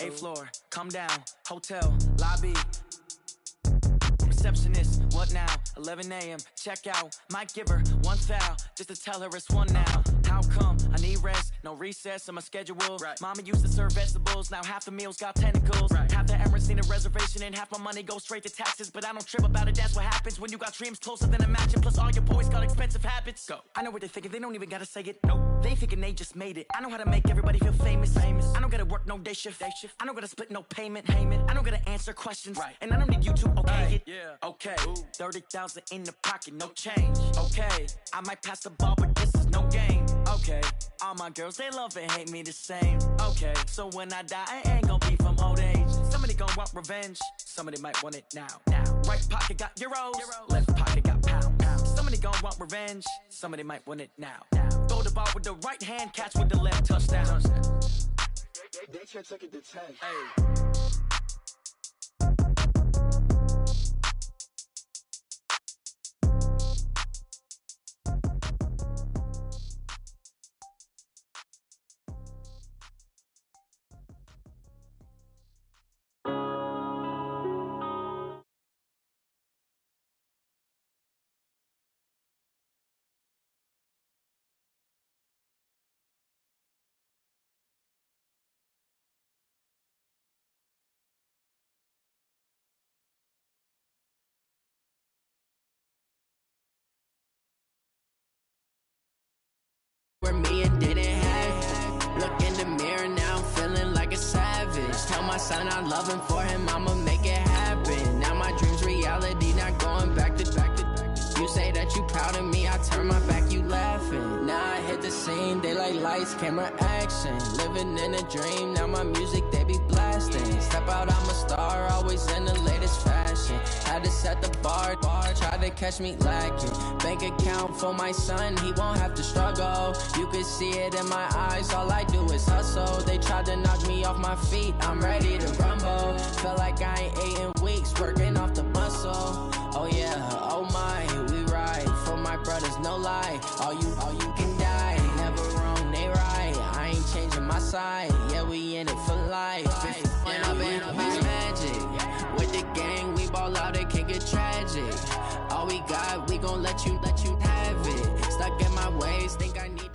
8th floor, come down, hotel, lobby. Receptionist, what now? 11 a.m., check out. Might give her one foul, just to tell her it's one now. How come? I need rest, no recess in my schedule. Right. Mama used to serve vegetables, now half the meals got tentacles. Right. Half the Emirates need a reservation and half my money goes straight to taxes. But I don't trip about it, that's what happens when you got dreams closer than a mansion. Plus all your boys got expensive habits. Go. I know what they're thinking, they don't even gotta say it. Nope. They thinking they just made it. I know how to make everybody feel famous. I don't gotta work no day shift. I don't gotta split no payment. I don't gotta answer questions. Right. And I don't need you to okay it. Yeah. Okay, 30,000 in the pocket, no change. Okay, I might pass the ball, but this is no game. Okay, all my girls, they love and hate me the same. Okay, so when I die, I ain't gon' be from old age. Somebody gon' want revenge, somebody might want it now. Right pocket got euros, left pocket got pounds. Somebody gon' want revenge, somebody might want it now. Throw the ball with the right hand, catch with the left, touchdown. They can't take it to 10. Hey. Where me it didn't have. Look in the mirror now, I'm feeling like a savage. Tell my son I love him, for him I'ma make it happen. Now my dreams reality, not going back to. You say that you proud of me, I turn my back, you laughing. Now I hit the scene, daylight lights, camera action. Living in a dream, now my music they be blasting. Step out, I'm a star, always in the latest fashion. Had to set the bar, try to catch me lacking. Bank account for my son, he won't have to struggle. You can see it in my eyes, all I do is hustle. They tried to knock me off my feet, I'm ready to rumble. Felt like I ain't ate in weeks, working off the muscle. Oh yeah, oh my, we ride for my brothers, no lie. All you can die, never wrong, they right. I ain't changing my side, yeah, we in it for life. When I've been magic, with the gang, we ball out, it can get tragic. All we got, we gon' let you have it. Stuck in my ways, think I need to.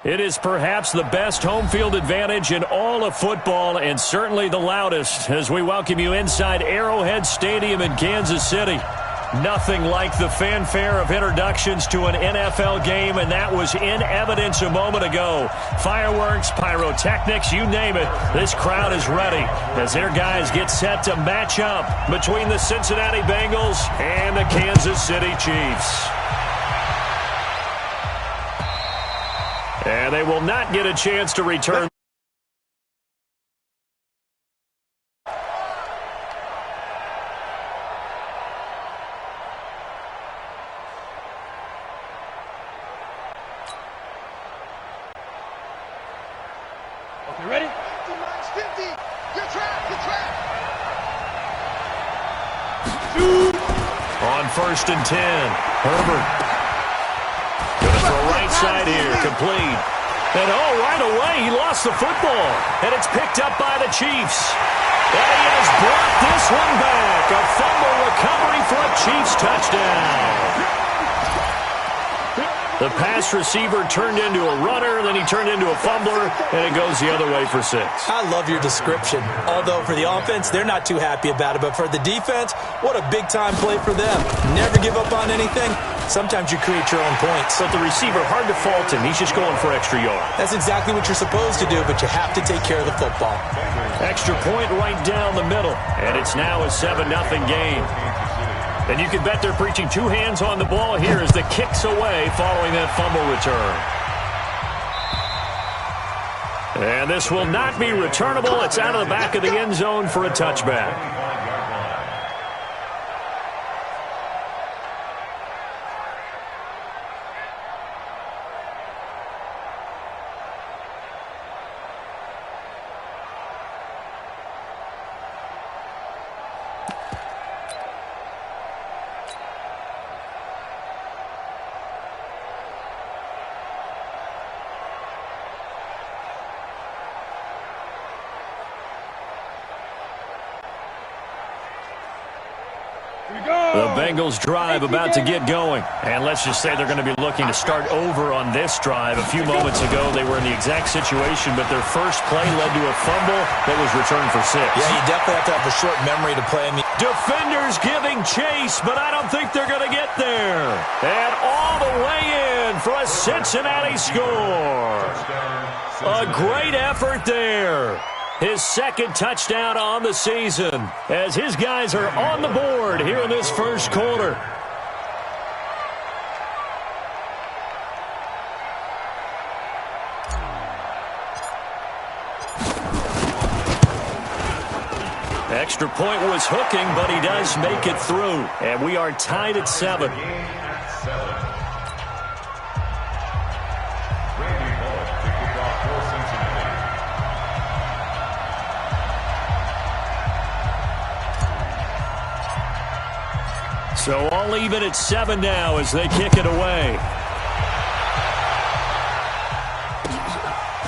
It is perhaps the best home field advantage in all of football, and certainly the loudest, as we welcome you inside Arrowhead Stadium in Kansas City. Nothing like the fanfare of introductions to an NFL game, and that was in evidence a moment ago. Fireworks, pyrotechnics, you name it. This crowd is ready as their guys get set to match up between the Cincinnati Bengals and the Kansas City Chiefs. And they will not get a chance to return. Okay, ready? 50. You're trapped. On 1st and 10, Herbert. Going to throw right side here, complete. And right away, he lost the football. And it's picked up by the Chiefs. And he has brought this one back. A fumble recovery for a Chiefs touchdown. The pass receiver turned into a runner, then he turned into a fumbler, and it goes the other way for 6. I love your description. Although for the offense, they're not too happy about it. But for the defense, what a big-time play for them. Never give up on anything. Sometimes you create your own points. But the receiver, hard to fault him. He's just going for extra yard. That's exactly what you're supposed to do, but you have to take care of the football. Extra point right down the middle. And it's now a 7-0 game. And you can bet they're preaching two hands on the ball here as the kick's away following that fumble return. And this will not be returnable. It's out of the back of the end zone for a touchback. The Bengals drive about to get going. And let's just say they're going to be looking to start over on this drive. A few moments ago, they were in the exact situation, but their first play led to a fumble that was returned for 6. Yeah, you definitely have to have a short memory to play. Defenders giving chase, but I don't think they're going to get there. And all the way in for a Cincinnati score. A great effort there. His second touchdown on the season as his guys are on the board here in this first quarter. Extra point was hooking, but he does make it through. And we are tied at 7. So all even at 7 now as they kick it away.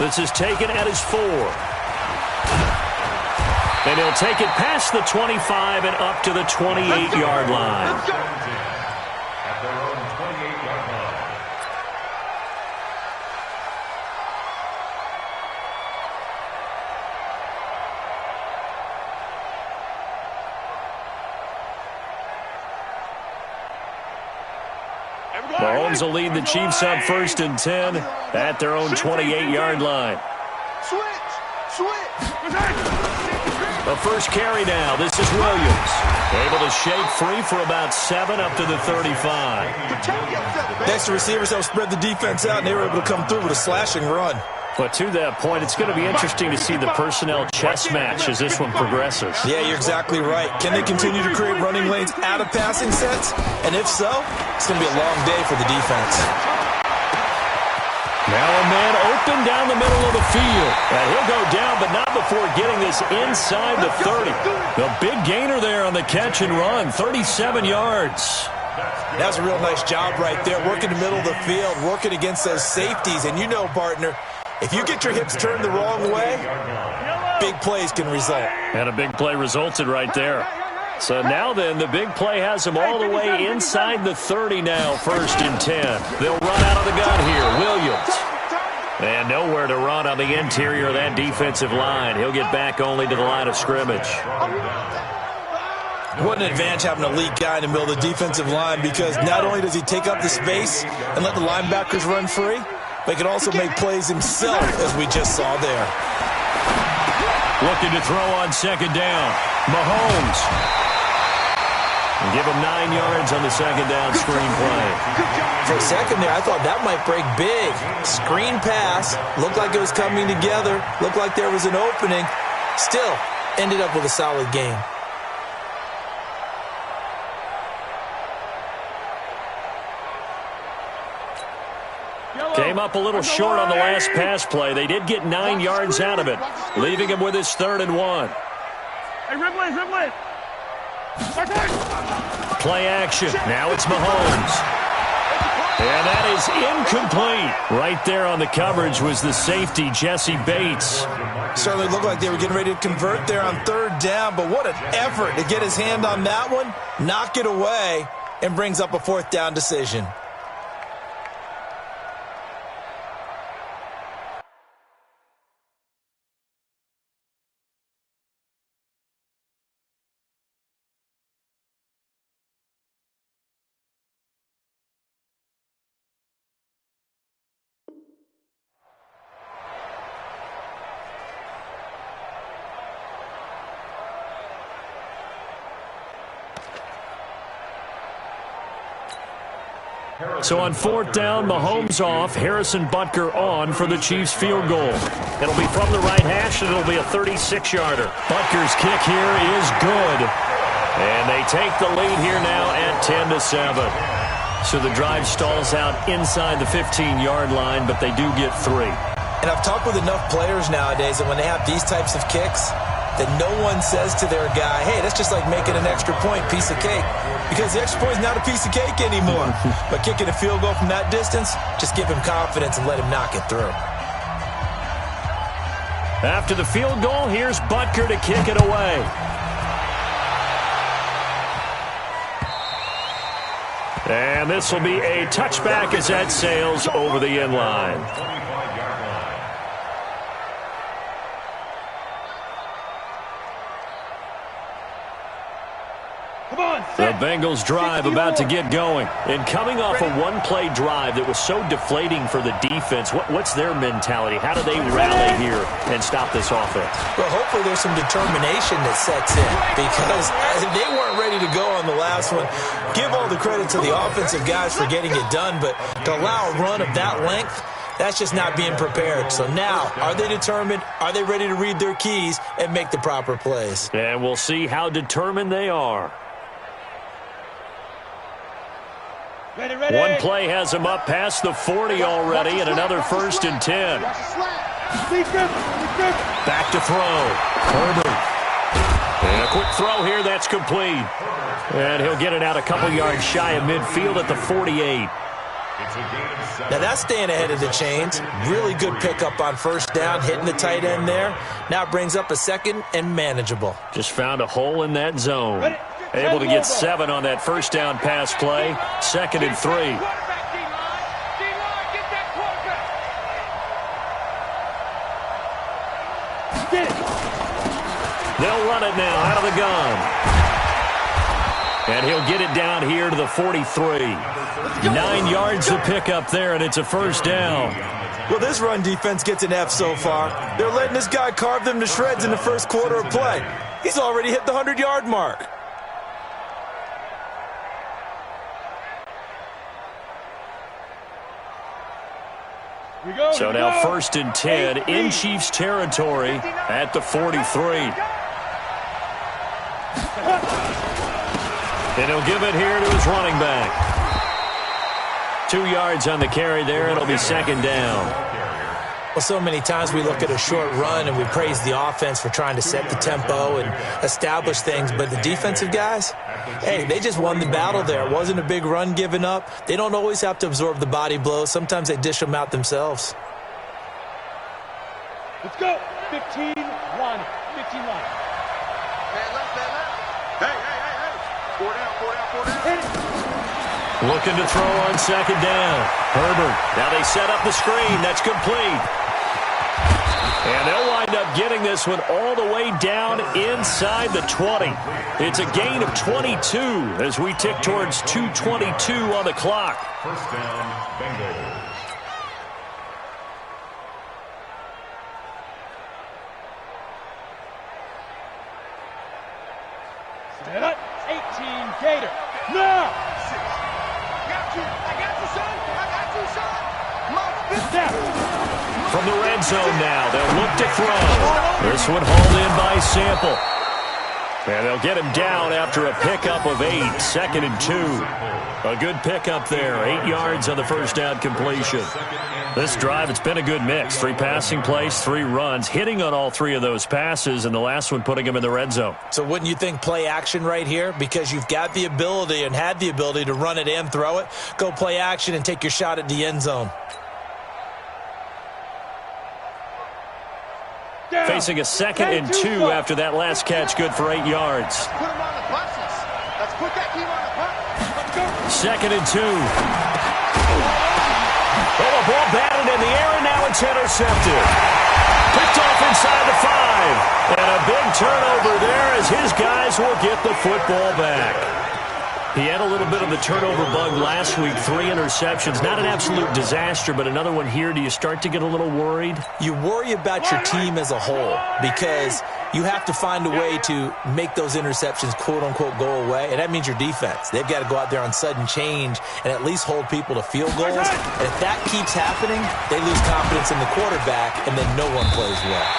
This is taken at his 4. And he'll take it past the 25 and up to the 28-yard line. Mahomes will lead the Chiefs up 1st and 10 at their own 28-yard line. The first carry now. This is Williams. Able to shake free for about 7 up to the 35. Next, the receivers help spread the defense out, and they were able to come through with a slashing run. But to that point, it's going to be interesting to see the personnel chess match as this one progresses. Yeah, you're exactly right. Can they continue to create running lanes out of passing sets? And if so, it's going to be a long day for the defense. Now a man open down the middle of the field. And he'll go down, but not before getting this inside the 30. The big gainer there on the catch and run, 37 yards. That was a real nice job right there, working the middle of the field, working against those safeties. And you know, partner, if you get your hips turned the wrong way, big plays can result. And a big play resulted right there. So now then, the big play has him all the way inside the 30 now, 1st and 10. They'll run out of the gun here. Williams. And nowhere to run on the interior of that defensive line. He'll get back only to the line of scrimmage. What an advantage having a elite guy in the middle of the defensive line, because not only does he take up the space and let the linebackers run free, but he can also make plays himself, as we just saw there. Looking to throw on 2nd down. Mahomes. And give him 9 yards on the 2nd down screen play. For a second there, I thought that might break big. Screen pass. Looked like it was coming together. Looked like there was an opening. Still, ended up with a solid game. Came up a little short on the last pass play. They did get 9 yards out of it, leaving him with his 3rd and 1. Hey, Rimley. Play action. Now it's Mahomes. And that is incomplete. Right there on the coverage was the safety, Jesse Bates. Certainly looked like they were getting ready to convert there on 3rd down, but what an effort to get his hand on that one, knock it away, and brings up a 4th down decision. So on 4th down, Mahomes off, Harrison Butker on for the Chiefs field goal. It'll be from the right hash, and it'll be a 36-yarder. Butker's kick here is good. And they take the lead here now at 10-7. So the drive stalls out inside the 15-yard line, but they do get 3. And I've talked with enough players nowadays that when they have these types of kicks, that no one says to their guy, hey, that's just like making an extra point, piece of cake. Because the extra point is not a piece of cake anymore. But kicking a field goal from that distance, just give him confidence and let him knock it through. After the field goal, here's Butker to kick it away. And this will be a touchback as that sails over the end line. The Bengals drive about to get going. And coming off a one-play drive that was so deflating for the defense, what's their mentality? How do they rally here and stop this offense? Well, hopefully there's some determination that sets in because they weren't ready to go on the last one. Give all the credit to the offensive guys for getting it done, but to allow a run of that length, that's just not being prepared. So now, are they determined? Are they ready to read their keys and make the proper plays? And we'll see how determined they are. Ready, ready. One play has him up past the 40 already, and another 1st and 10. Back to throw. Herbert. And a quick throw here, that's complete. And he'll get it out a couple yards shy of midfield at the 48. Now that's staying ahead of the chains. Really good pickup on 1st down, hitting the tight end there. Now it brings up a 2nd and manageable. Just found a hole in that zone. Able to get 7 on that 1st down pass play. 2nd and 3. They'll run it now out of the gun. And he'll get it down here to the 43. 9 yards to pick up there, and it's a 1st down. Well, this run defense gets an F so far. They're letting this guy carve them to shreds in the first quarter of play. He's already hit the 100-yard mark. So now 1st and 10 in Chiefs territory at the 43. And he'll give it here to his running back. 2 yards on the carry there. It'll be 2nd down. Well, so many times we look at a short run and we praise the offense for trying to set the tempo and establish things, but the defensive guys, hey, they just won the battle there. It wasn't a big run given up. They don't always have to absorb the body blows. Sometimes they dish them out themselves. Let's go. 15-1. 15-1. Hey. 4 down. Looking to throw on 2nd down. Herbert. Now they set up the screen. That's complete. And they'll wind up getting this one all the way down inside the 20. It's a gain of 22 as we tick towards 2:22 on the clock. 1st down, Bengals. Set up. 18 Gator. No! I got you, son. From the red zone now, they'll look to throw. This one hauled in by Sample. And they'll get him down after a pickup of 8, 2nd and 2. A good pickup there, 8 yards on the 1st down completion. This drive, it's been a good mix. 3 passing plays, 3 runs, hitting on all 3 of those passes, and the last one putting him in the red zone. So wouldn't you think play action right here? Because you've got the ability and had the ability to run it and throw it. Go play action and take your shot at the end zone. Facing a 2nd and 2 after that last catch, good for 8 yards. Put him on the buses. Let's put that team on the bus. Let's go. 2nd and 2. Oh, a ball batted in the air, and now it's intercepted. Picked off inside the 5. And a big turnover there as his guys will get the football back. He had a little bit of the turnover bug last week, 3 interceptions. Not an absolute disaster, but another one here. Do you start to get a little worried? You worry about your team as a whole because you have to find a way to make those interceptions, quote-unquote, go away, and that means your defense. They've got to go out there on sudden change and at least hold people to field goals. And if that keeps happening, they lose confidence in the quarterback, and then no one plays well.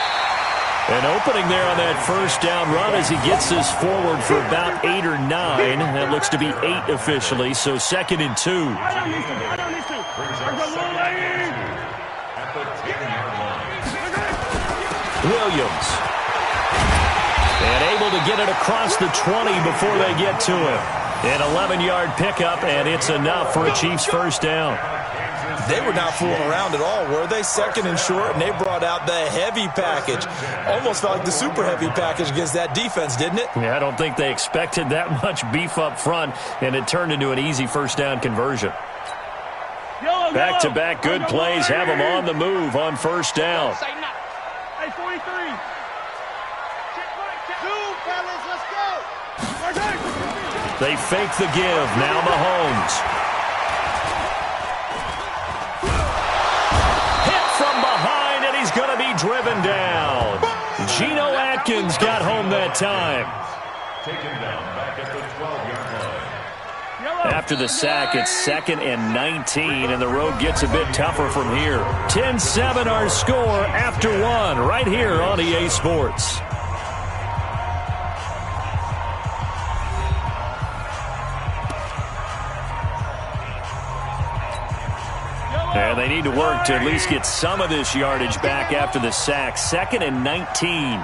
An opening there on that 1st down run as he gets this forward for about 8 or 9. That looks to be 8 officially, so 2nd and 2. Williams. And able to get it across the 20 before they get to him. An 11-yard pickup, and it's enough for a Chiefs 1st down. They were not fooling around at all, were they? Second and short, and they brought out the heavy package. Almost felt like the super heavy package against that defense, didn't it? Yeah, I don't think they expected that much beef up front, and it turned into an easy first down conversion. Back-to-back good plays have them on the move on first down. Hey, 43. Two, fellas, let's go. They fake the give. Now Mahomes. Hit from behind, and he's going to be driven down. Geno Atkins got home that time. Taken down back at the 12-yard line. After the sack, it's 2nd and 19, and the road gets a bit tougher from here. 10-7 our score after one, right here on EA Sports. And they need to work to at least get some of this yardage back after the sack. 2nd and 19.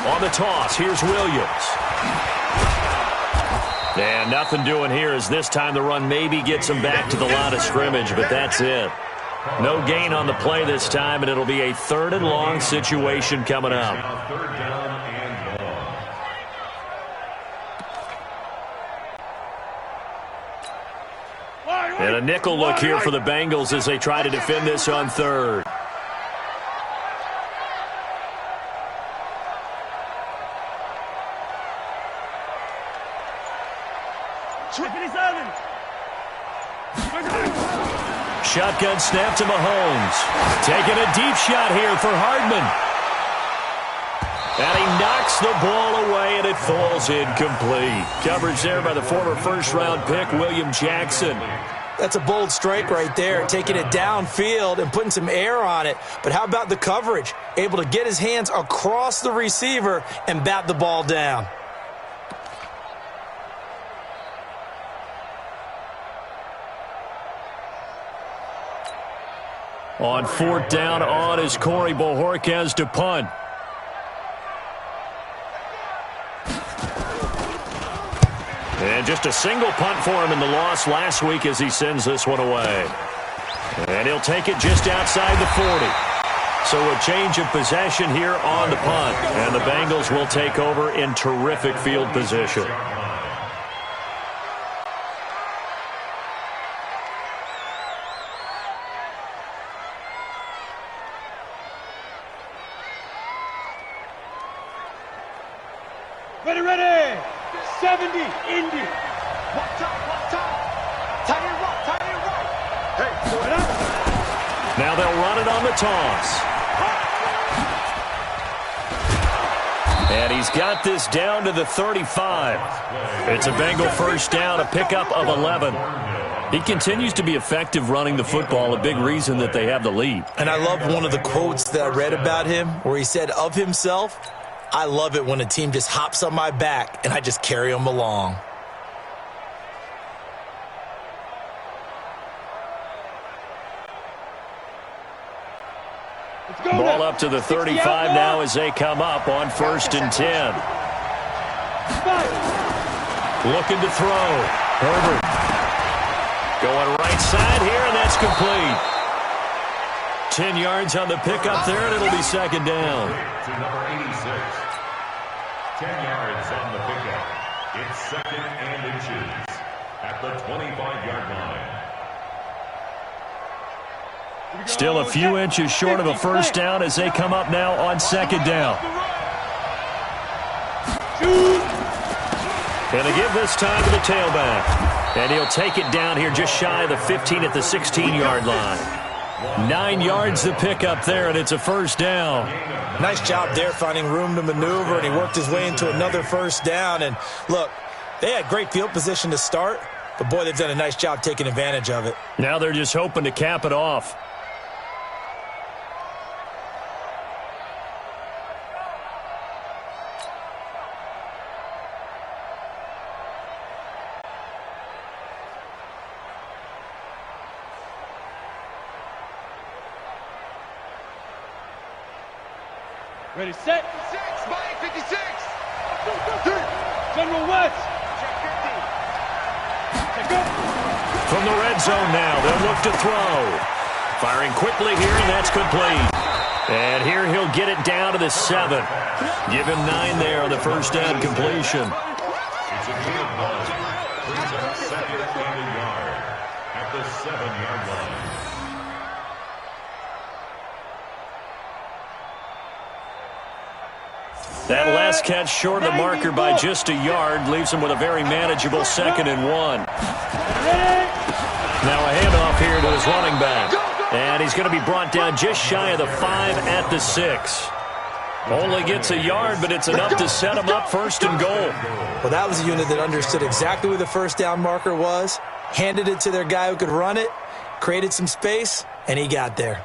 On the toss, here's Williams. And nothing doing here as this time the run maybe gets him back to the line of scrimmage, but that's it. No gain on the play this time, and it'll be a 3rd and long situation coming up. And a nickel look here for the Bengals as they try to defend this on 3rd. Shotgun snap to Mahomes. Taking a deep shot here for Hardman. And he knocks the ball away, and it falls incomplete. Coverage there by the former first-round pick, William Jackson. That's a bold strike right there, taking it downfield and putting some air on it. But how about the coverage? Able to get his hands across the receiver and bat the ball down. On 4th down, on is Corey Bojorquez to punt. And just a single punt for him in the loss last week as he sends this one away. And he'll take it just outside the 40. So a change of possession here on the punt. And the Bengals will take over in terrific field position. Ready. 70, Indy. Watch out. Tight end right. Hey, throw it up. Now they'll run it on the toss. And he's got this down to the 35. It's a Bengal first down, a pickup of 11. He continues to be effective running the football, a big reason that they have the lead. And I love one of the quotes that I read about him where he said of himself, I love it when a team just hops on my back and I just carry them along. Ball up to the 35 now as they come up on 1st and 10. Looking to throw. Herbert. Going right side here, and that's complete. 10 yards on the pickup there, and it'll be 2nd down. To number 86. 10 yards on the pickup. It's 2nd and inches at the 25-yard line. Still a few inches short of a first down as they come up now on 2nd down. And they give this time to the tailback. And he'll take it down here just shy of the 15 at the 16-yard line. 9 yards to pick up there, and it's a first down. Nice job there finding room to maneuver, and he worked his way into another first down. And look, they had great field position to start, but boy, they've done a nice job taking advantage of it. Now they're just hoping to cap it off. Ready, set. 6 by 56. 3. General West. From the red zone now, they'll look to throw. Firing quickly here, and that's complete. And here he'll get it down to the 7. Give him 9 there on the first down completion. It's a gain of 1. Brings up 2nd and a yard at the 7-yard line. That last catch short of the marker by just a yard leaves him with a very manageable 2nd and 1. Now a handoff here to his running back. And he's going to be brought down just shy of the 5 at the 6. Only gets a yard, but it's enough to set him up 1st and goal. Well, that was a unit that understood exactly where the first down marker was, handed it to their guy who could run it, created some space, and he got there.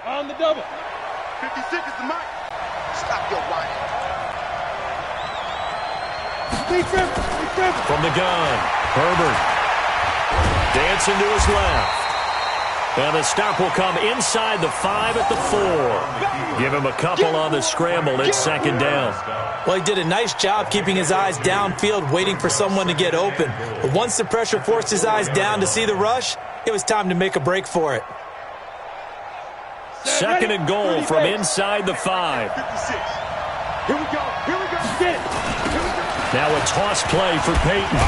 On the double. 56 is the mark. Stop your whining. From the gun, Herbert. Dancing to his left. And the stop will come inside the 5 at the 4. Give him a couple on the scramble. It's 2nd down. Well, he did a nice job keeping his eyes downfield, waiting for someone to get open. But once the pressure forced his eyes down to see the rush, it was time to make a break for it. 2nd and goal from inside the 5. 56. Here we go. Here we go. Get it. Here we go. Now a toss play for Peyton.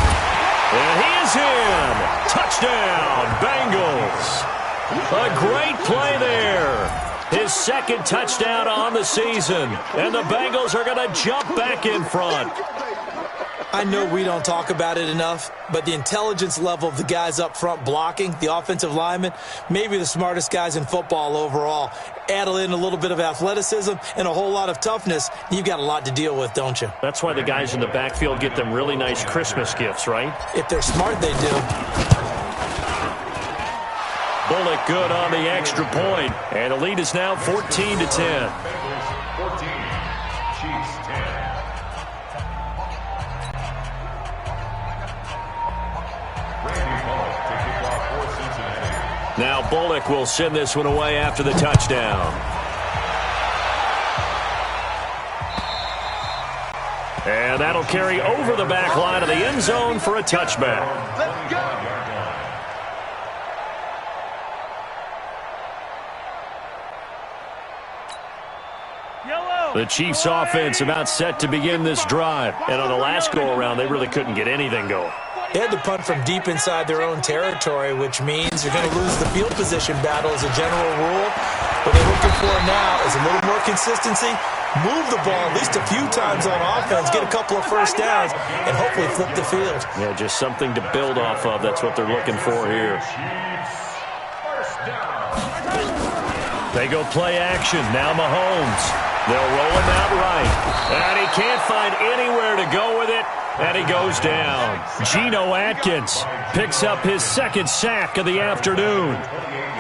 And he is in. Touchdown, Bengals. A great play there. His 2nd touchdown on the season. And the Bengals are going to jump back in front. I know we don't talk about it enough, but the intelligence level of the guys up front blocking, the offensive linemen, maybe the smartest guys in football overall. Add in a little bit of athleticism and a whole lot of toughness, you've got a lot to deal with, don't you? That's why the guys in the backfield get them really nice Christmas gifts, right? If they're smart, they do. Bullock good on the extra point, and the lead is now 14-10. Bengals 14, Chiefs 10. Now Bullock will send this one away after the touchdown. And that'll carry over the back line of the end zone for a touchback. Let's go. The Chiefs offense about set to begin this drive. And on the last go-around, they really couldn't get anything going. They had to punt from deep inside their own territory, which means you're going to lose the field position battle as a general rule. What they're looking for now is a little more consistency, move the ball at least a few times on offense, get a couple of first downs, and hopefully flip the field. Yeah, just something to build off of. That's what they're looking for here. They go play action. Now Mahomes. They'll roll him out right. And he can't find anywhere to go with it. And he goes down. Geno Atkins picks up his 2nd sack of the afternoon.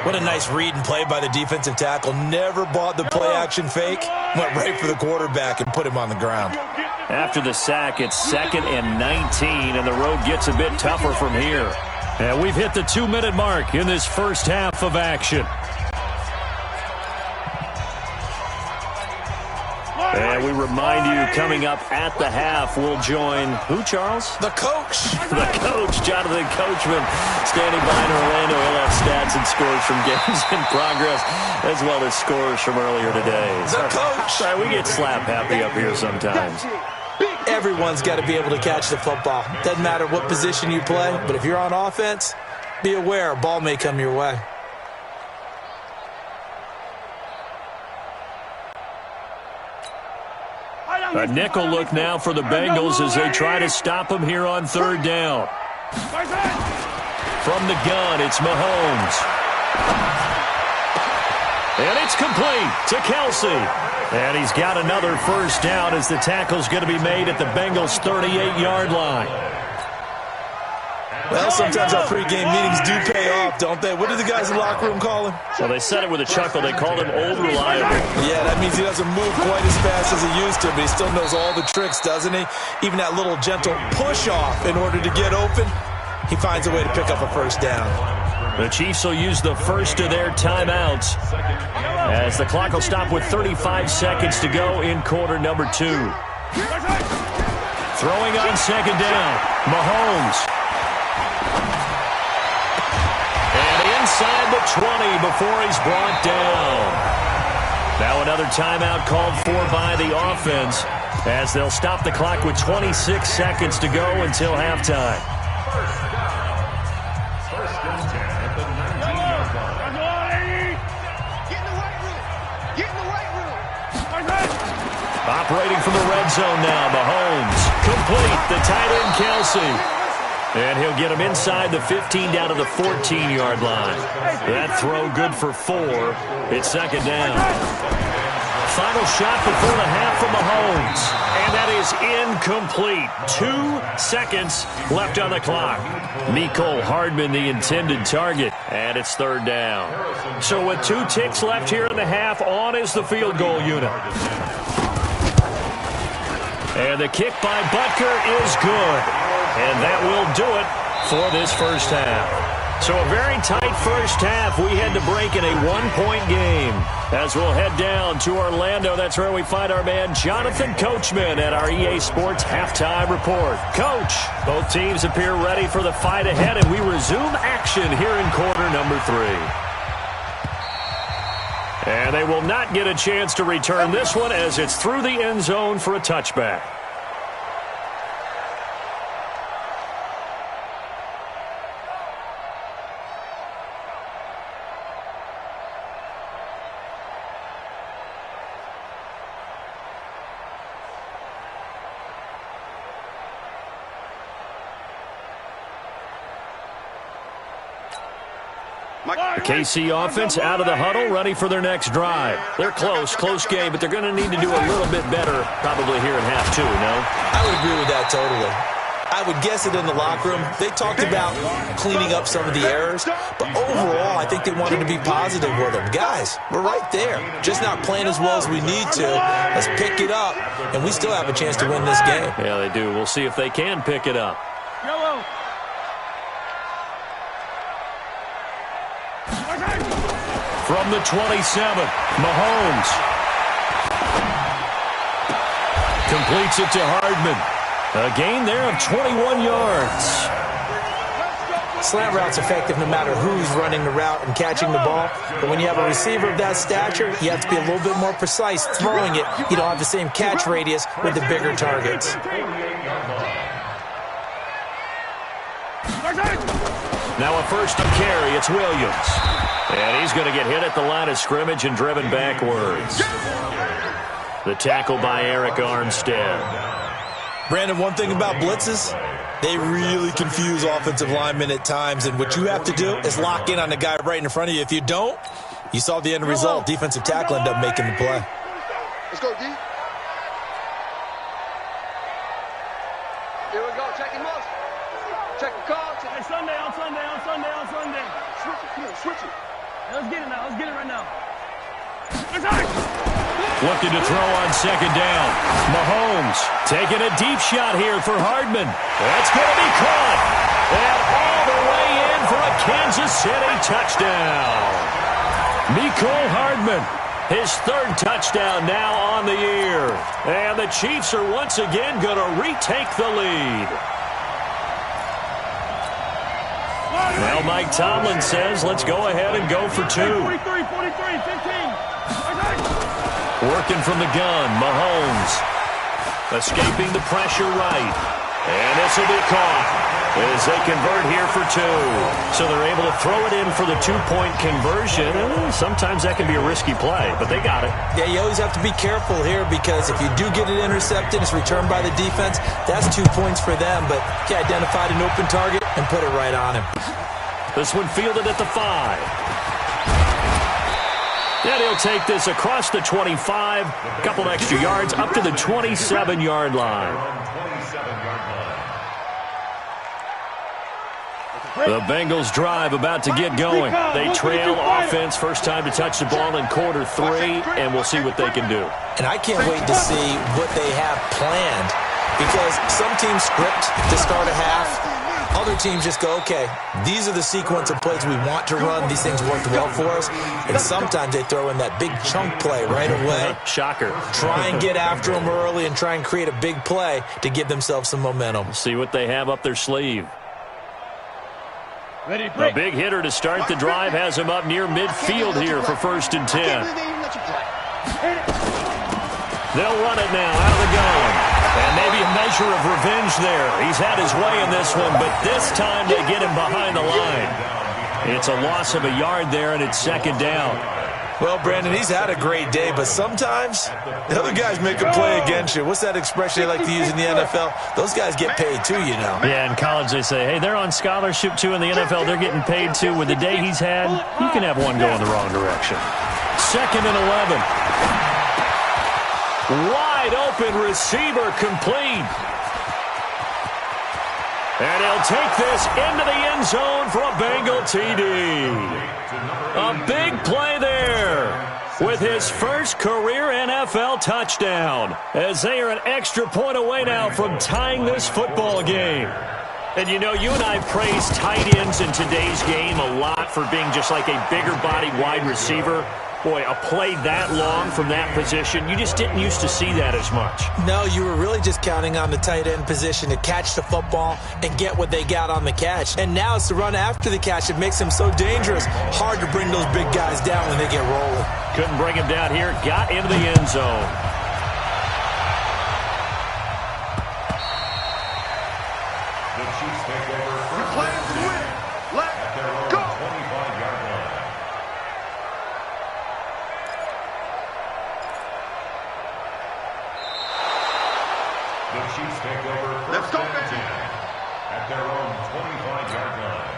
What a nice read and play by the defensive tackle. Never bought the play-action fake. Went right for the quarterback and put him on the ground. After the sack, it's 2nd and 19, and the road gets a bit tougher from here. And we've hit the 2-minute mark in this first half of action. And we remind you, coming up at the half, we'll join who, Charles? The coach. The coach, Jonathan Coachman, standing by in Orlando. He'll have stats and scores from games in progress, as well as scores from earlier today. The coach. Sorry, we get slap happy up here sometimes. Everyone's got to be able to catch the football. Doesn't matter what position you play, but if you're on offense, be aware a ball may come your way. A nickel look now for the Bengals as they try to stop him here on 3rd down. From the gun, it's Mahomes. And it's complete to Kelsey. And he's got another first down as the tackle's going to be made at the Bengals' 38-yard line. Well, sometimes our pregame meetings do pay off, don't they? What do the guys in the locker room call him? Well, they said it with a chuckle. They called him Old Reliable. Yeah, that means he doesn't move quite as fast as he used to, but he still knows all the tricks, doesn't he? Even that little gentle push-off in order to get open, he finds a way to pick up a first down. The Chiefs will use the first of their timeouts as the clock will stop with 35 seconds to go in quarter number 2. Throwing on second down, Mahomes. And inside the 20 before he's brought down. Now another timeout called for by the offense as they'll stop the clock with 26 seconds to go until halftime. First and 10 at the 19-yard line. Get in the right room. Get in the right room. Operating from the red zone now, Mahomes. Complete, the tight end, Kelsey. And he'll get him inside the 15 down to the 14-yard line. That throw good for 4. It's second down. Final shot before the half from Mahomes. And that is incomplete. 2 seconds left on the clock. Mecole Hardman, the intended target. And it's third down. So with 2 ticks left here in the half, on is the field goal unit. And the kick by Butker is good. And that will do it for this first half. So a very tight first half. We had to break in a 1-point game. As we'll head down to Orlando, that's where we find our man Jonathan Coachman at our EA Sports Halftime Report. Coach, both teams appear ready for the fight ahead, and we resume action here in quarter number 3. And they will not get a chance to return this one as it's through the end zone for a touchback. The KC offense out of the huddle, ready for their next drive. They're close game, but they're going to need to do a little bit better probably here in half 2, no? I would agree with that totally. I would guess it in the locker room. They talked about cleaning up some of the errors, but overall, I think they wanted to be positive with them. Guys, we're right there. Just not playing as well as we need to. Let's pick it up, and we still have a chance to win this game. Yeah, they do. We'll see if they can pick it up. Yellow. From the 27, Mahomes completes it to Hardman. A gain there of 21 yards. Slant route's effective no matter who's running the route and catching the ball. But when you have a receiver of that stature, you have to be a little bit more precise throwing it. You don't have the same catch radius with the bigger targets. Now a first and carry. It's Williams. And he's going to get hit at the line of scrimmage and driven backwards. The tackle by Eric Armstead. Brandon, one thing about blitzes, they really confuse offensive linemen at times. And what you have to do is lock in on the guy right in front of you. If you don't, you saw the end result. Defensive tackle ended up making the play. Let's go, D. Here we go. Check him out. Check the call. Hey, Sunday. Switch it. Come on, switch it. Let's get it now. Let's get it right now. Looking to throw on second down. Mahomes taking a deep shot here for Hardman. That's going to be caught. And all the way in for a Kansas City touchdown. Mecole Hardman, his 3rd touchdown now on the year. And the Chiefs are once again going to retake the lead. Now Mike Tomlin says, let's go ahead and go for 2. 43, 15. Working from the gun, Mahomes. Escaping the pressure right. And this will be caught as they convert here for 2. So they're able to throw it in for the 2-point conversion. And sometimes that can be a risky play, but they got it. Yeah, you always have to be careful here because if you do get it intercepted, it's returned by the defense. That's 2 points for them, but he identified an open target and put it right on him. This one fielded at the 5. And he'll take this across the 25, a couple extra yards, up to the 27-yard line. The Bengals drive about to get going. They trail offense, first time to touch the ball in quarter 3, and we'll see what they can do. And I can't wait to see what they have planned because some teams script to start a half. Other other teams just go, okay, these are the sequence of plays we want to run. These things worked well for us. And sometimes they throw in that big chunk play right away. Shocker. Try and get after them early and try and create a big play to give themselves some momentum. See what they have up their sleeve. Ready, A big hitter to start the drive has him up near midfield here for 1st and 10. They'll run it now out of the gun. And maybe a measure of revenge there. He's had his way in this one, but this time they get him behind the line. It's a loss of a yard there, and it's 2nd down. Well, Brandon, he's had a great day, but sometimes the other guys make a play against you. What's that expression they like to use in the NFL? Those guys get paid too, you know. Yeah, in college they say, hey, they're on scholarship too. In the NFL, they're getting paid too. With the day he's had, you can have one go in the wrong direction. 2nd and 11. Wide open receiver complete. And he'll take this into the end zone for a Bengal TD. A big play there with his first career NFL touchdown, as they are an extra point away now from tying this football game. And you know, you and I praise tight ends in today's game a lot for being just like a bigger-bodied wide receiver. Boy, a play that long from that position, you just didn't used to see that as much. No, you were really just counting on the tight end position to catch the football and get what they got on the catch. And now it's the run after the catch that makes them so dangerous. Hard to bring those big guys down when they get rolling. Couldn't bring him down here. Got into the end zone. The Chiefs take over. We're playing to win. Let's go. 25-yard line. The Chiefs take over. Let's go, and baby. 10 at their own 25-yard line.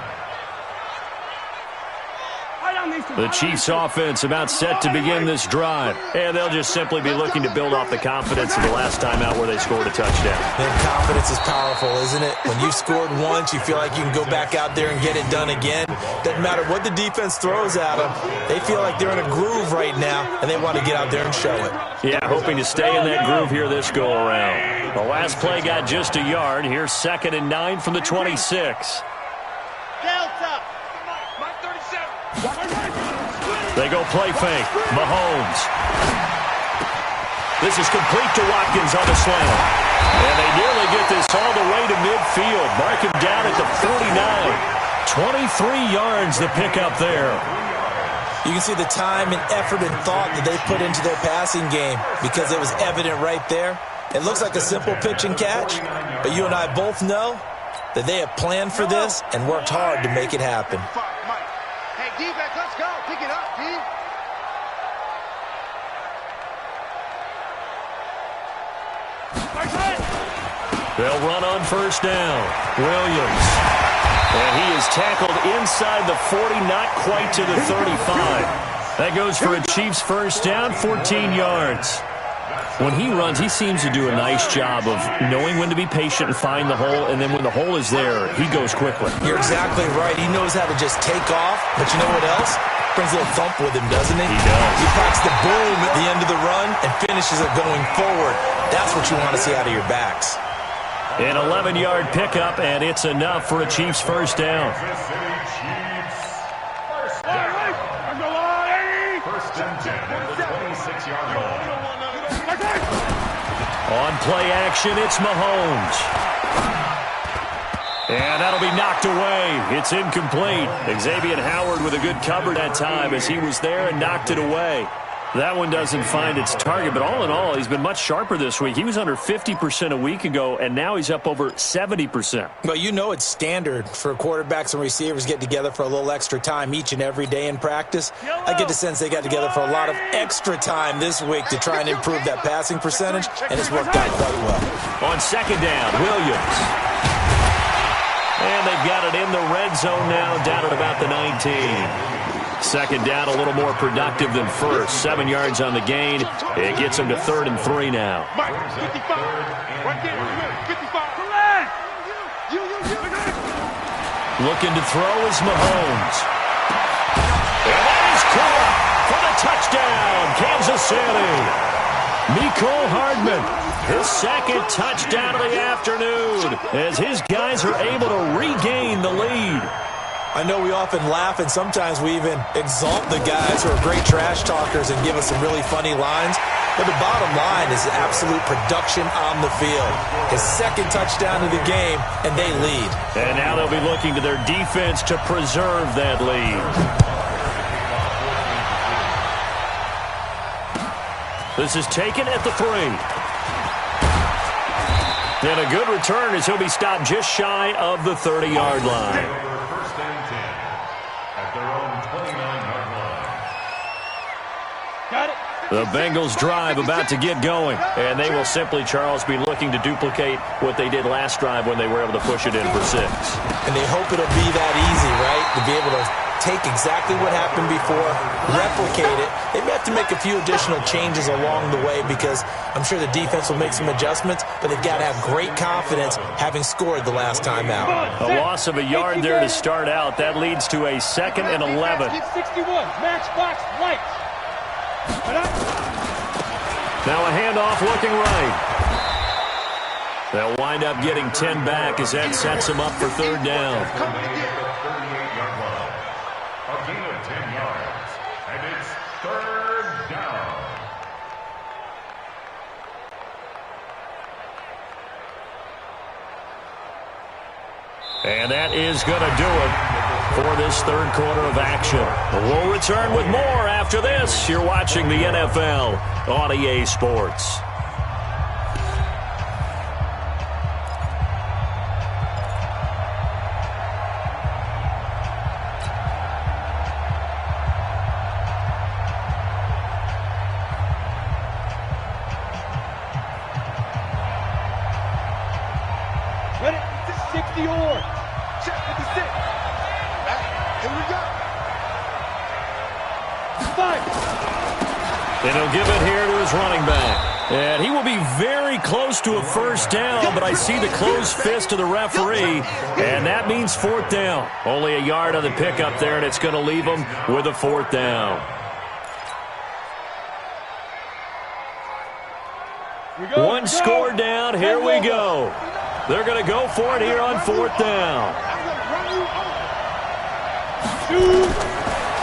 The Chiefs offense about set to begin this drive. And they'll just simply be looking to build off the confidence of the last time out where they scored a touchdown. And confidence is powerful, isn't it? When you've scored once, you feel like you can go back out there and get it done again. Doesn't matter what the defense throws at them. They feel like they're in a groove right now, and they want to get out there and show it. Yeah, hoping to stay in that groove here this go-around. The last play got just a yard. Here's 2nd and 9 from the 26. Delta. They go play fake. Mahomes. This is complete to Watkins on the slant. And they nearly get this all the way to midfield. Mark him down at the 49. 23 yards the pickup there. You can see the time and effort and thought that they put into their passing game because it was evident right there. It looks like a simple pitch and catch, but you and I both know that they have planned for this and worked hard to make it happen. Hey, defense, let's go. Pick it up, D. They'll run on 1st down. Williams. And he is tackled inside the 40, not quite to the 35. That goes for a Chiefs 1st down, 14 yards. When he runs, he seems to do a nice job of knowing when to be patient and find the hole, and then when the hole is there, he goes quickly. You're exactly right. He knows how to just take off, but you know what else? Brings a little thump with him, doesn't he? He does. He packs the boom at the end of the run and finishes it going forward. That's what you want to see out of your backs. An 11-yard pickup, and it's enough for a Chiefs 1st down. Kansas City Chiefs. First down. 1st and 10 at the 26-yard line. On play action, it's Mahomes. And that'll be knocked away. It's incomplete. Xavier Howard with a good cover that time as he was there and knocked it away. That one doesn't find its target, but all in all, he's been much sharper this week. He was under 50% a week ago, and now he's up over 70%. Well, you know it's standard for quarterbacks and receivers get together for a little extra time each and every day in practice. I get the sense they got together for a lot of extra time this week to try and improve that passing percentage, and it's worked out quite well. On 2nd down, Williams. And they've got it in the red zone now, down at about the 19. 2nd down, a little more productive than 1st. 7 yards on the gain. It gets them to 3rd and 3 now. Mike, 55. Right there. 55. Looking to throw is Mahomes. And that is caught for the touchdown, Kansas City. Mecole Hardman, his 2nd touchdown of the afternoon, as his guys are able to regain I know we often laugh, and sometimes we even exalt the guys who are great trash talkers and give us some really funny lines. But the bottom line is absolute production on the field. His second touchdown of the game, and they lead. And now they'll be looking to their defense to preserve that lead. This is taken at the 3. And a good return as he'll be stopped just shy of the 30-yard line. First and 10 at their own 29-yard line. Got it. The Bengals drive about to get going, and they will simply, Charles, be looking to duplicate what they did last drive when they were able to push it in for 6. And they hope it'll be that easy, right? To be able to take exactly what happened before, replicate it. They may have to make a few additional changes along the way because I'm sure the defense will make some adjustments, but they've got to have great confidence having scored the last time out. A loss of a yard there to start out. That leads to a 2nd and 11. 61, matchbox lights. Now a handoff looking right. They'll wind up getting 10 back as that sets them up for 3rd down. A gain of 10 yards, and it's 3rd down. And that is going to do it for this 3rd quarter of action. We'll return with more after this. You're watching the NFL on EA Sports. Ready? 60 or. Check 56. Here we go. 5. And he'll give it here to his running back. And he will be very close to a 1st down, but I see the closed fist of the referee, and that means 4th down. Only a yard on the pickup there, and it's going to leave him with a 4th down. One score down. Here we go. They're going to go for it here on 4th down.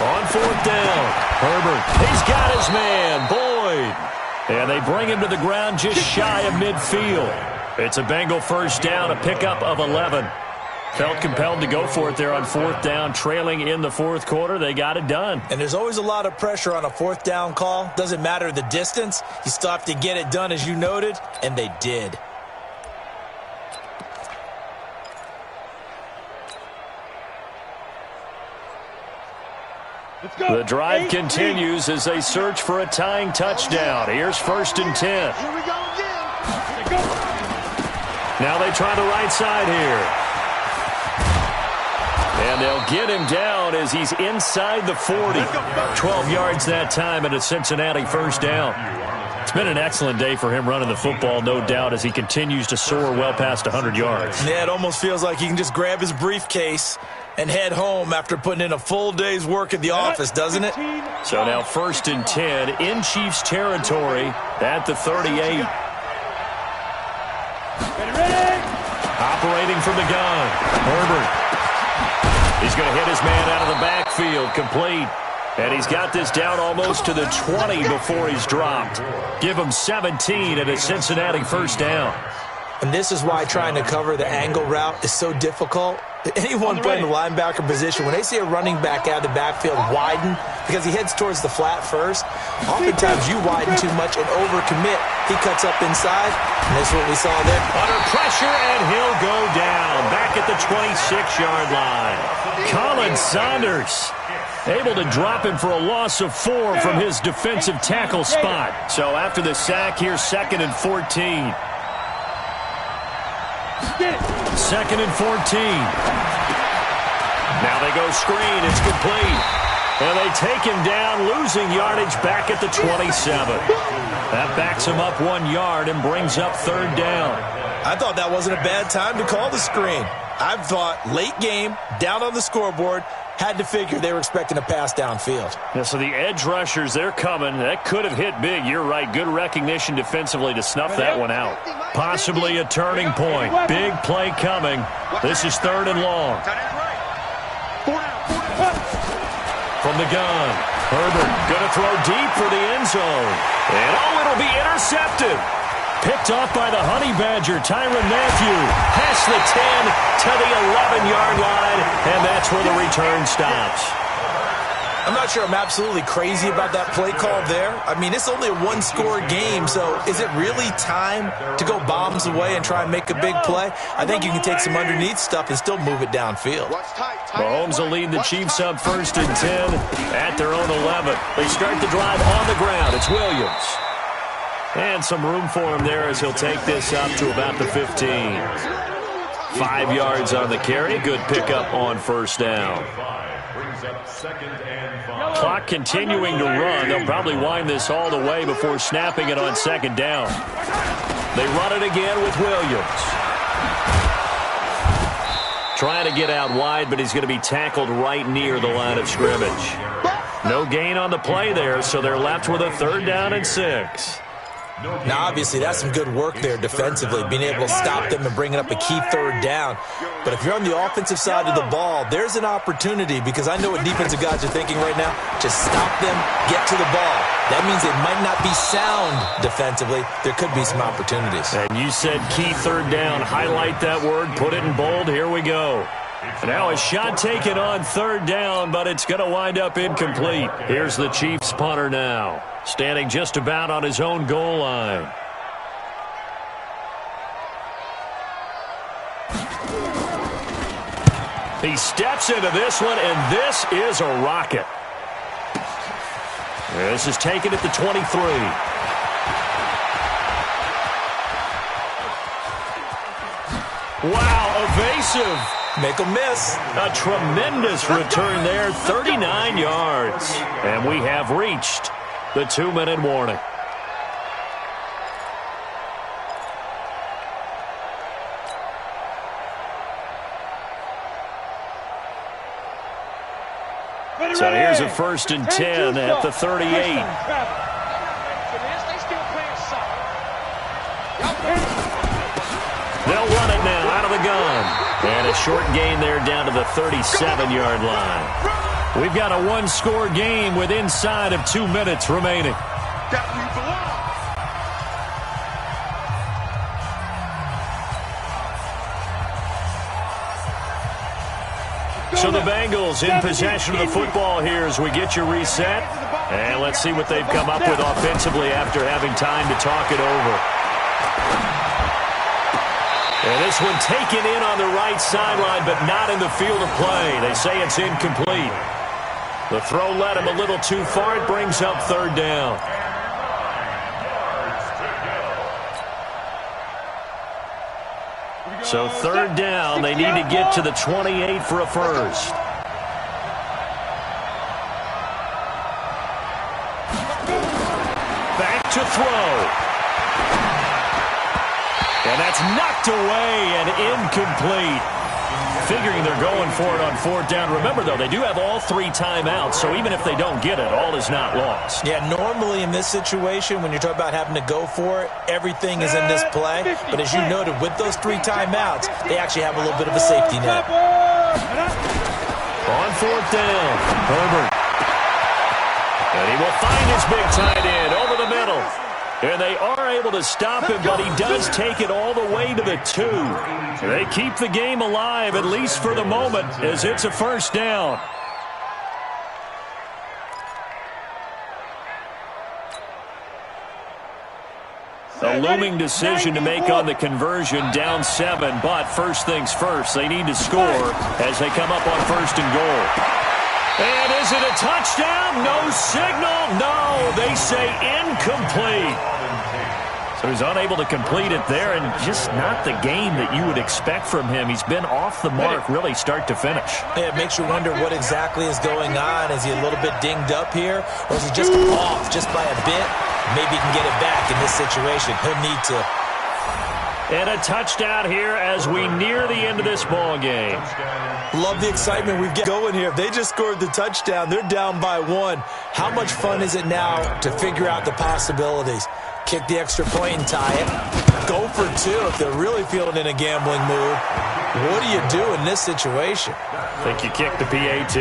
On 4th down, Herbert, he's got his man, Boyd. And they bring him to the ground just shy of midfield. It's a Bengal 1st down, a pickup of 11. Felt compelled to go for it there on 4th down, trailing in the 4th quarter. They got it done. And there's always a lot of pressure on a 4th down call. Doesn't matter the distance. You still have to get it done, as you noted, and they did. The drive continues as they search for a tying touchdown. Here's 1st and 10. Here we go again. Now they try the right side here. And they'll get him down as he's inside the 40. 12 yards that time, and a Cincinnati 1st down. It's been an excellent day for him running the football, no doubt, as he continues to soar well past 100 yards. Yeah, it almost feels like he can just grab his briefcase and head home after putting in a full day's work at the office, doesn't it? So now 1st and 10 in Chiefs territory at the 38. Operating from the gun, Herbert. He's going to hit his man out of the backfield, complete. And he's got this down almost to the 20 before he's dropped. Give him 17 at a Cincinnati 1st down. And this is why trying to cover the angle route is so difficult. Anyone playing the linebacker position, when they see a running back out of the backfield widen, because he heads towards the flat first, oftentimes you widen too much and overcommit. He cuts up inside, and that's what we saw there. Under pressure, and he'll go down back at the 26-yard line. Colin Saunders able to drop him for a loss of 4 from his defensive tackle spot. So after the sack, here's 2nd and 14. 2nd and 14. Now they go screen. It's complete. And they take him down, losing yardage back at the 27. That backs him up 1 yard and brings up 3rd down. I thought that wasn't a bad time to call the screen. I thought late game, down on the scoreboard, had to figure they were expecting a pass downfield. Yeah, so the edge rushers, they're coming. That could have hit big. You're right. Good recognition defensively to snuff that one out. Possibly a turning point. Big play coming. This is 3rd and long. from the gun. Herbert going to throw deep for the end zone. And, it'll be intercepted. Picked off by the Honey Badger, Tyrann Mathieu. Past the 10 to the 11-yard line, and that's where the return stops. I'm not sure I'm absolutely crazy about that play call there. I mean, it's only a one-score game, so is it really time to go bombs away and try and make a big play? I think you can take some underneath stuff and still move it downfield. Mahomes will lead the Chiefs up 1st and 10 at their own 11. They start the drive on the ground. It's Williams. And some room for him there as he'll take this up to about the 15. 5 yards on the carry. Good pickup on 1st down. Clock continuing to run. They'll probably wind this all the way before snapping it on 2nd down. They run it again with Williams. Trying to get out wide, but he's going to be tackled right near the line of scrimmage. No gain on the play there, so they're left with a 3rd down and 6. Now, obviously, that's some good work there defensively, being able to stop them and bringing up a key 3rd down. But if you're on the offensive side of the ball, there's an opportunity, because I know what defensive guys are thinking right now. Just stop them, get to the ball. That means it might not be sound defensively. There could be some opportunities. And you said key 3rd down. Highlight that word, put it in bold. Here we go. Now a shot taken on 3rd down, but it's going to wind up incomplete. Here's the Chiefs punter now, standing just about on his own goal line. He steps into this one, and this is a rocket. This is taken at the 23. Wow, evasive. Make them miss. A tremendous return there, 39 yards. And we have reached the 2-minute warning. So here's a 1st and 10 at the 38. They'll run it now out of the gun. And a short gain there down to the 37-yard line. We've got a 1-score game with inside of 2 minutes remaining. So the Bengals in possession of the football here as we get you reset. And let's see what they've come up with offensively after having time to talk it over. And this one taken in on the right sideline, but not in the field of play. They say it's incomplete. The throw led him a little too far. It brings up 3rd down. So 3rd down, they need to get to the 28 for a first. Back to throw. And that's knocked away and incomplete. Figuring they're going for it on 4th down. Remember, though, they do have all 3 timeouts, so even if they don't get it, all is not lost. Yeah, normally in this situation, when you're talking about having to go for it, everything is in this play. But as you noted, with those 3 timeouts, they actually have a little bit of a safety net. On 4th down, Herbert. And he will find his big tight end over the middle. And they are able to stop him, but he does take it all the way to the 2. They keep the game alive, at least for the moment, as it's a 1st down. A looming decision to make on the conversion, down 7, but first things first, they need to score as they come up on 1st and goal. And is it a touchdown? No signal. No, they say incomplete. So he's unable to complete it there, and just not the game that you would expect from him. He's been off the mark really start to finish. Yeah, it makes you wonder what exactly is going on. Is he a little bit dinged up here, or is he just off just by a bit? Maybe he can get it back in this situation. He'll need to. And a touchdown here as we near the end of this ball game. Love the excitement we've got going here. If they just scored the touchdown, they're down by 1. How much fun is it now to figure out the possibilities? Kick the extra point and tie it. Go for 2 if they're really feeling in a gambling mood. What do you do in this situation? I think you kick the PAT.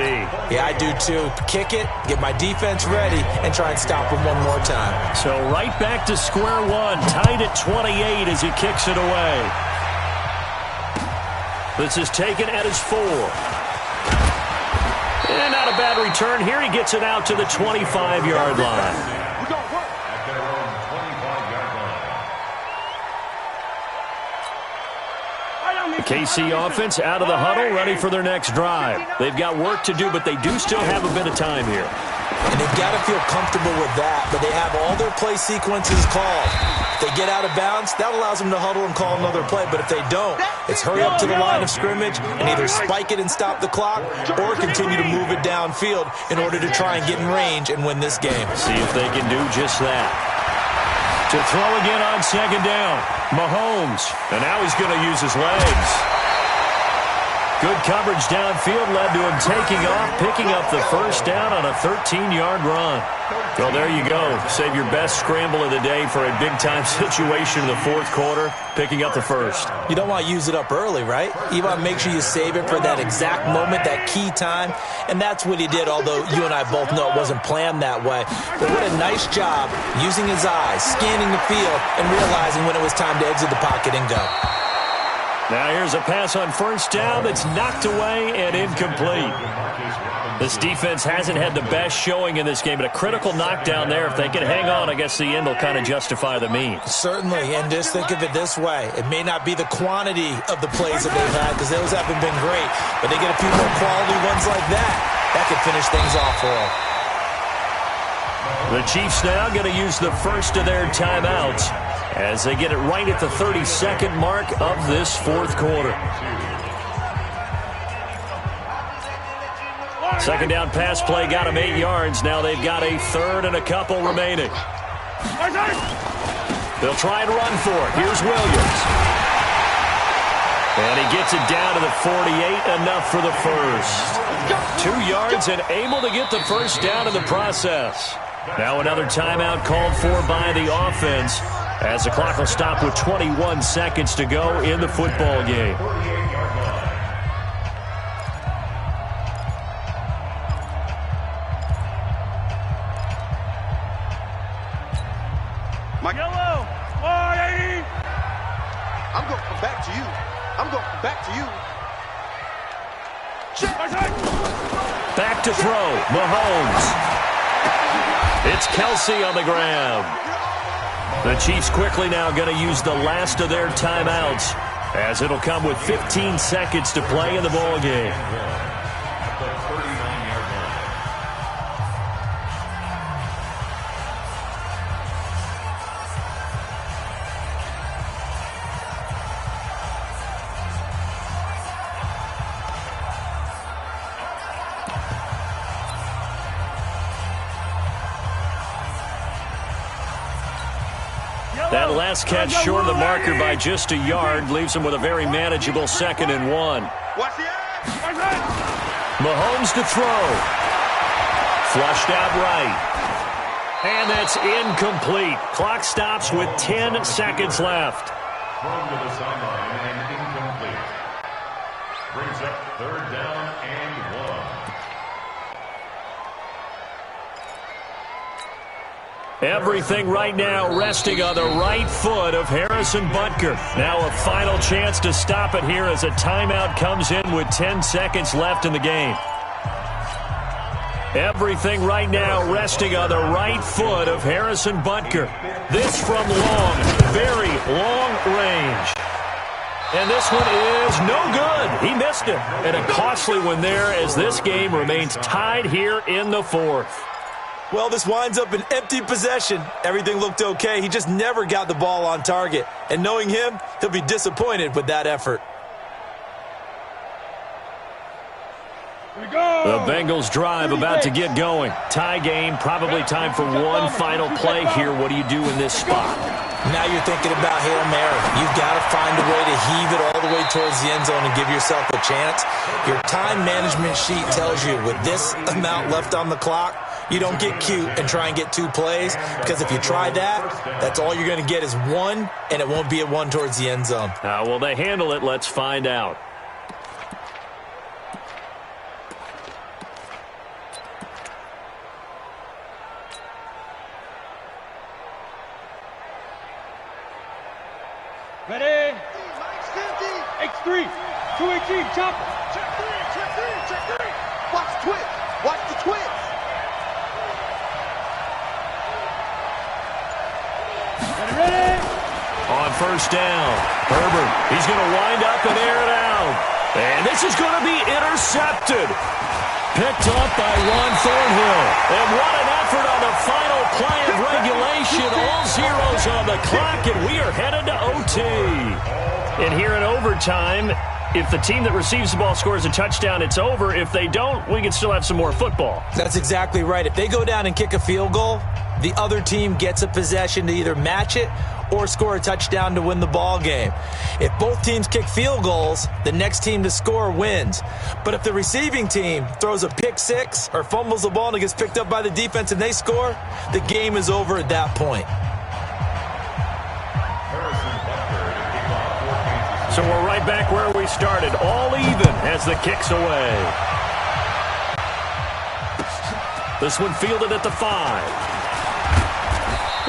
Yeah, I do too. Kick it, get my defense ready, and try and stop him one more time. So right back to square one, tied at 28 as he kicks it away. This is taken at his 4. And not a bad return here. He gets it out to the 25-yard line. At their own 25-yard line. The KC offense out of the huddle, ready for their next drive. They've got work to do, but they do still have a bit of time here. And they've got to feel comfortable with that, but they have all their play sequences called. If they get out of bounds, that allows them to huddle and call another play. But if they don't, it's hurry up to the line of scrimmage and either spike it and stop the clock or continue to move it downfield in order to try and get in range and win this game. See if they can do just that. To throw again on second down, Mahomes. And now he's going to use his legs. Good coverage downfield led to him taking off, picking up the first down on a 13-yard run. Well, there you go. Save your best scramble of the day for a big-time situation in the fourth quarter, picking up the first. You don't want to use it up early, right? You want to make sure you save it for that exact moment, that key time. And that's what he did, although you and I both know it wasn't planned that way. But what a nice job using his eyes, scanning the field, and realizing when it was time to exit the pocket and go. Now here's a pass on first down that's knocked away and incomplete. This defense hasn't had the best showing in this game, but a critical knockdown there. If they can hang on, I guess the end will kind of justify the means. Certainly, and just think of it this way. It may not be the quantity of the plays that they've had because those haven't been great, but they get a few more quality ones like that. That could finish things off for them. The Chiefs now going to use the first of their timeouts as they get it right at the 32nd mark of this fourth quarter. Second down pass play got him 8 yards. Now they've got a third and a couple remaining. They'll try and run for it. Here's Williams. And he gets it down to the 48, enough for the first. 2 yards and able to get the first down in the process. Now another timeout called for by the offense as the clock will stop with 21 seconds to go in the football game. Yellow, 480. I'm going to come back to you. I'm going to come back to you. Back to throw, Mahomes. It's Kelsey on the ground. The Chiefs quickly now going to use the last of their timeouts as it'll come with 15 seconds to play in the ball game. That last catch short of the marker by just a yard leaves him with a very manageable 2nd and 1. Mahomes to throw. Flushed out right. And that's incomplete. Clock stops with 10 seconds left. Thrown to the sideline and incomplete. Brings up third down and 1. Everything right now resting on the right foot of Harrison Butker. Now a final chance to stop it here as a timeout comes in with 10 seconds left in the game. Everything right now resting on the right foot of Harrison Butker. This from long, very long range. And this one is no good. He missed it. And a costly one there as this game remains tied here in the fourth. Well, this winds up an empty possession. Everything looked okay. He just never got the ball on target. And knowing him, he'll be disappointed with that effort. The Bengals drive about to get going. Tie game, probably time for one final play here. What do you do in this spot? Now you're thinking about Hail Mary. You've got to find a way to heave it all the way towards the end zone and give yourself a chance. Your time management sheet tells you with this amount left on the clock, you don't get cute and try and get 2 plays, because if you try that, that's all you're going to get is 1, and it won't be a 1 towards the end zone. Will they handle it? Let's find out. 218, chopper. Check three, check three, check three. Watch the twitch. Watch the twitch. Ready? On first down, Herbert, he's going to wind up and air it out. And this is going to be intercepted. Picked up by Ron Thornhill. And what an effort on the final play of regulation. All zeros on the clock, and we are headed to OT. And here in overtime, if the team that receives the ball scores a touchdown, it's over. If they don't, we can still have some more football. That's exactly right. If they go down and kick a field goal, the other team gets a possession to either match it or score a touchdown to win the ball game. If both teams kick field goals, the next team to score wins. But if the receiving team throws a pick six or fumbles the ball and it gets picked up by the defense and they score, the game is over at that point. So we're right back where we started, all even as the kick's away. This one fielded at the 5.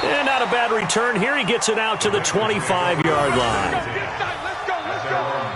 And not a bad return here. He gets it out to the 25-yard line. Let's go, let's go.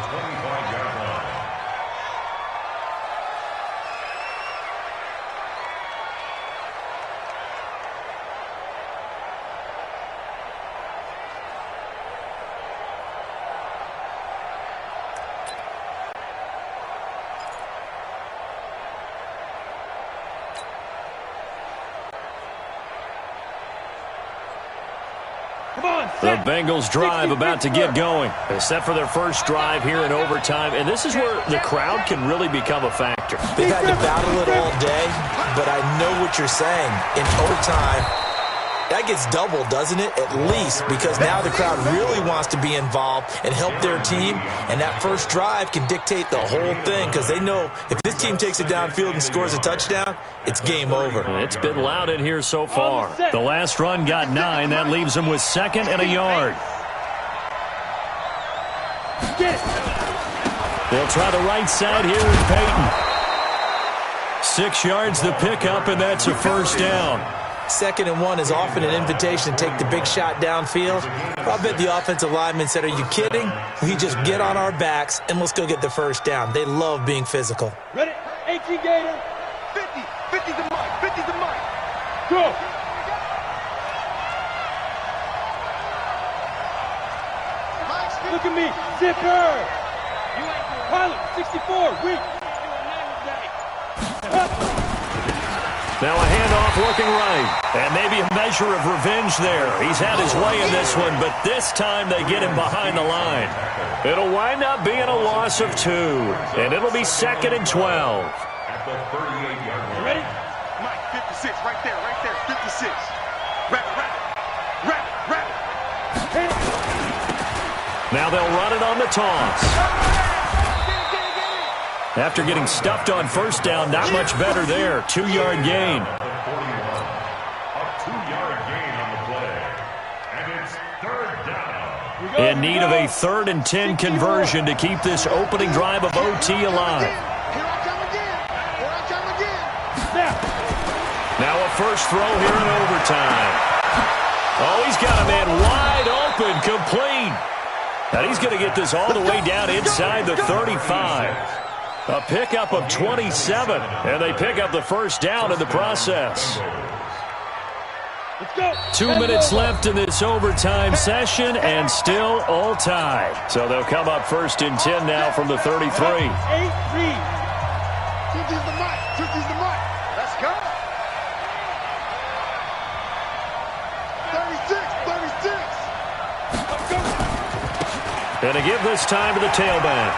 The Bengals drive about to get going. They're set for their first drive here in overtime, and this is where the crowd can really become a factor. They've had to battle it all day, but I know what you're saying. In overtime, that gets doubled, doesn't it? At least, because now the crowd really wants to be involved and help their team, and that first drive can dictate the whole thing because they know if this team takes it downfield and scores a touchdown, it's game over. It's been loud in here so far. The last run got 9. That leaves them with 2nd and a yard. They'll try the right side here with Peyton. 6 yards the pickup, and that's a first down. 2nd and 1 is often an invitation to take the big shot downfield. I bet the offensive lineman said, are you kidding? We just get on our backs and let's go get the first down. They love being physical. Ready? 18 Gator. 50, 50 the mic, 50 the mic. Go. Look at me. Zipper. Pilot, 64, weak. Now a handoff looking right. And maybe a measure of revenge there. He's had his way in this one, but this time they get him behind the line. It'll wind up being a loss of 2. And it'll be 2nd and 12. At the 38-yard line. Ready? Mike, 56, right there, 56. Wrap it. Now they'll run it on the toss. After getting stuffed on first down, not much better there. 2-yard gain. A 2-yard gain on the play. And it's 3rd down. In need of a 3rd and 10 conversion to keep this opening drive of OT alive. Here I come again. Now a first throw here in overtime. Oh, he's got a man wide open, complete. And he's going to get this all the way down inside the 35. A pickup of 27, and they pick up the first down in the process. 2 minutes left in this overtime session, and still all tied. So they'll come up 1st and 10 now from the 33. 8-3. 50's the mic. Let's go. 36. And to give this time to the tailback.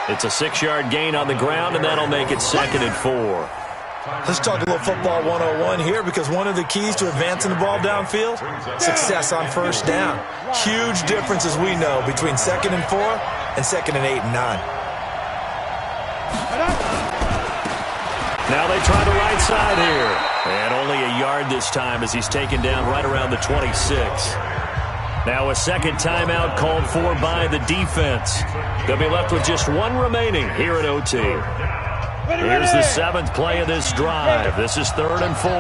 It's a 6-yard gain on the ground, and that'll make it 2nd and 4. Let's talk a little football 101 here, because one of the keys to advancing the ball downfield, success on first down. Huge difference, as we know, between 2nd and 4 and 2nd and 8 and 9. Now they try the right side here. And only a yard this time as he's taken down right around the 26. Now a second timeout called for by the defense. They'll be left with just 1 remaining here at OT. Here's the 7th play of this drive. This is 3rd and 4.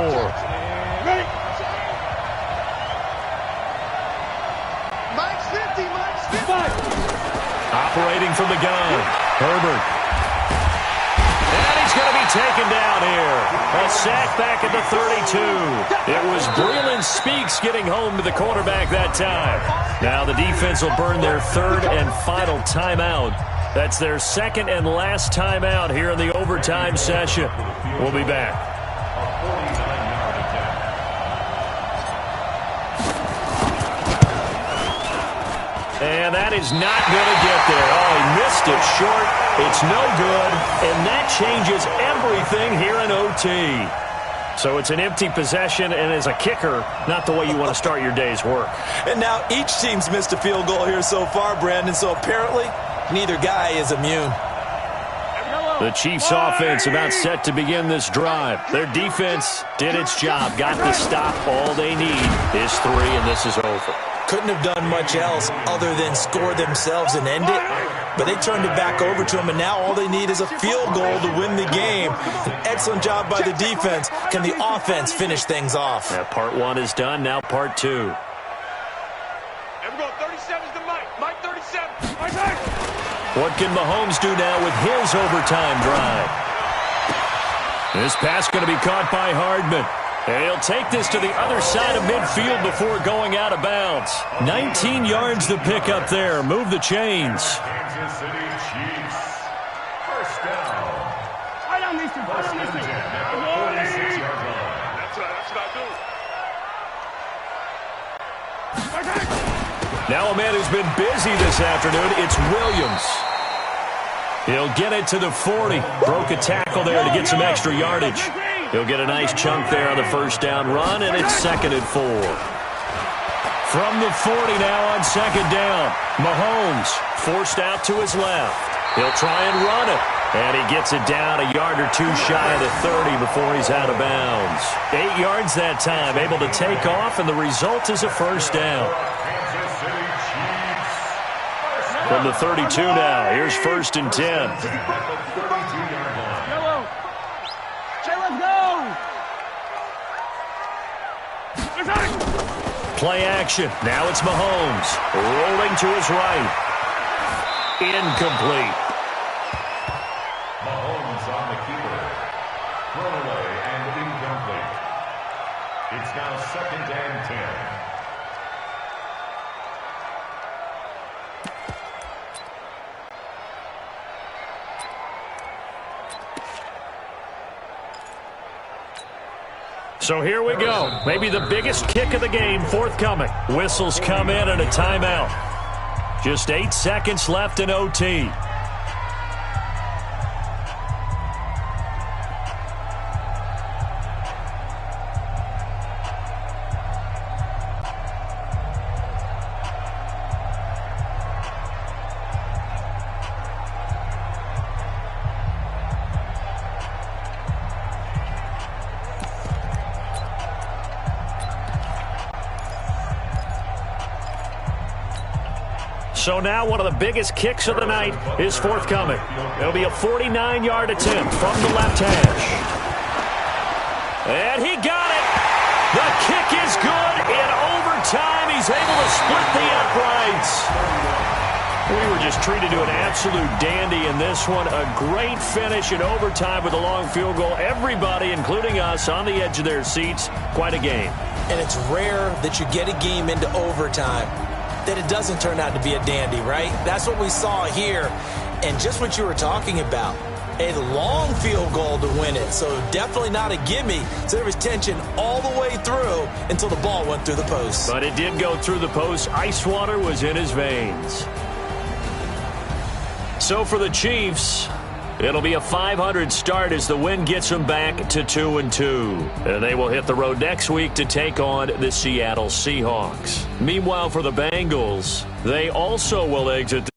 operating from the gun. Herbert. And he's going to be taken down here. A sack back at the 32. It was Breland Speaks getting home to the quarterback that time. Now the defense will burn their third and final timeout. That's their second and last timeout here in the overtime session. We'll be back. And that is not going to get there. Oh, he missed it short. It's no good. And that changes everything here in OT. So it's an empty possession, and as a kicker, not the way you want to start your day's work. And now each team's missed a field goal here so far, Brandon. So apparently, neither guy is immune. The Chiefs' offense about set to begin this drive. Their defense did its job, got the stop. All they need is 3, and this is over. Couldn't have done much else other than score themselves and end it. But they turned it back over to them, and now all they need is a field goal to win the game. An excellent job by the defense. Can the offense finish things off? Yeah, part 1 is done. Now part 2. Everyone, 37's the Mike. Mike 37. Mike. What can Mahomes do now with his overtime drive? This pass going to be caught by Hardman. And he'll take this to the other side of midfield before going out of bounds. 19 yards to pick up there. Move the chains. Kansas City Chiefs. First down. Right on these two. Right on these two. That's what I do. Now a man who's been busy this afternoon, it's Williams. He'll get it to the 40. Broke a tackle there to get some extra yardage. He'll get a nice chunk there on the first down run, and it's 2nd and 4. From the 40 now on 2nd down. Mahomes forced out to his left. He'll try and run it. And he gets it down a yard or 2 shy of the 30 before he's out of bounds. 8 yards that time, able to take off, and the result is a first down. From the 32 now, here's 1st and 10. Play action. Now it's Mahomes. Rolling to his right. Incomplete. Mahomes on the keeper. Thrown away and incomplete. It's now 2nd and 10. So here we go. Maybe the biggest kick of the game forthcoming. Whistles come in and a timeout. Just 8 seconds left in OT. So now one of the biggest kicks of the night is forthcoming. It'll be a 49-yard attempt from the left hash. And he got it. The kick is good. In overtime, he's able to split the uprights. We were just treated to an absolute dandy in this one. A great finish in overtime with a long field goal. Everybody, including us, on the edge of their seats. Quite a game. And it's rare that you get a game into overtime that it doesn't turn out to be a dandy, right? That's what we saw here. And just what you were talking about, a long field goal to win it. So definitely not a gimme. So there was tension all the way through until the ball went through the post. But it did go through the post. Ice water was in his veins. So for the Chiefs, it'll be a 500 start as the win gets them back to 2-2. And they will hit the road next week to take on the Seattle Seahawks. Meanwhile, for the Bengals, they also will exit